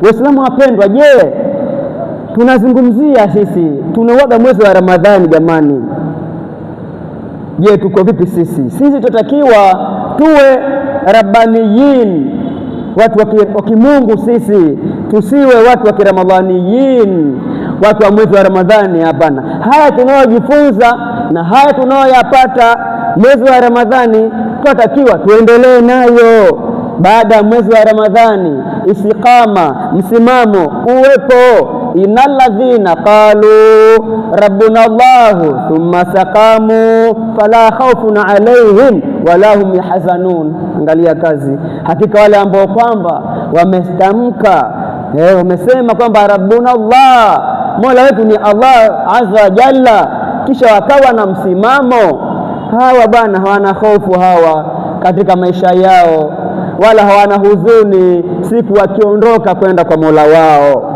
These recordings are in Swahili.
Waislamu wapendwa, je, tunazungumzia sisi tunauaga mwezi wa Ramadhani jamani. Je, tuko vipi sisi? Sisi tutakiwa tuwe rabbaniyin, watu wa kimungu sisi, tusiwe watu wa kiramadhaniyin, watu wa mwezi wa Ramadhani. Hapana. Haya tunayojifunza na haya tunayoyapata mwezi wa Ramadhani tunatakiwa tuendelee nayo baada ya mwezi wa Ramadhani. Istiqama, msimamo uwepo. Innal ladhina qalu rabbuna Allahu thumma saqamu fala khawfun alaihim wala hum yahzanun. Angalia kazi. Hakika wale ambao kwamba wamestamka wamesema kwamba rabbuna Allah, mola wetu ni Allah azza wa jalla, kisha wakawa na msimamo, hawa bana hawana hofu hawa katika maisha yao, wala hawana huzuni siku wakiondoka kwenda kwa mola wao.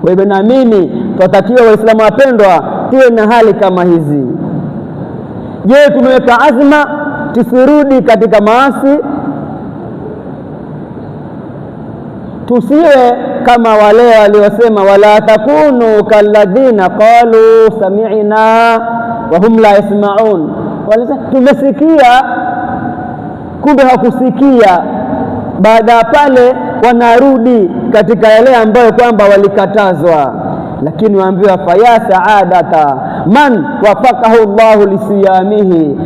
Kwa hivyo naamini tunatakiwa Waislamu wapendwa tuwe na hali kama hizi. Je, tumeweka azma tusirudi katika maasi? Tusiwe kama wale waliosema wala takunu kalladhina qalu sami'na wa hum la yasma'un. Walisema tumesikia kumbe hakusikia, baada ya pale wanarudi katika yale ambayo kwamba walikatazwa. Lakini waambiwa faya saadata man wafaqahu Allahu lisiyamihi,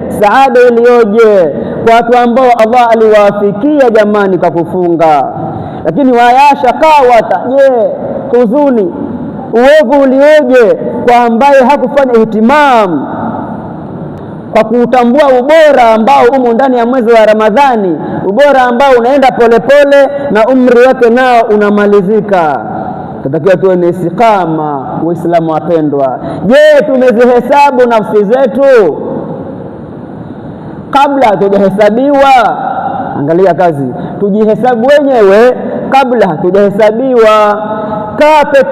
saada iliyoje kwa watu ambao Allah aliwafikia jamani kwa kufunga. Lakini waya shakawata, je, huzuni uovu ulioje kwa ambaye hakufanya ihtimam kwa kutambua ubora ambao umo ndani ya mwezi wa Ramadhani, ubora ambao unaenda polepole na umri wake nao unamalizika. Tutakiwa tuwe na istiqama, Waislamu wapendwa. Je, tumezihesabu nafsi zetu kabla hatujahesabiwa? Angalia kazi, tujihesabu wenyewe kabla hatujahesabiwa. Kaa peke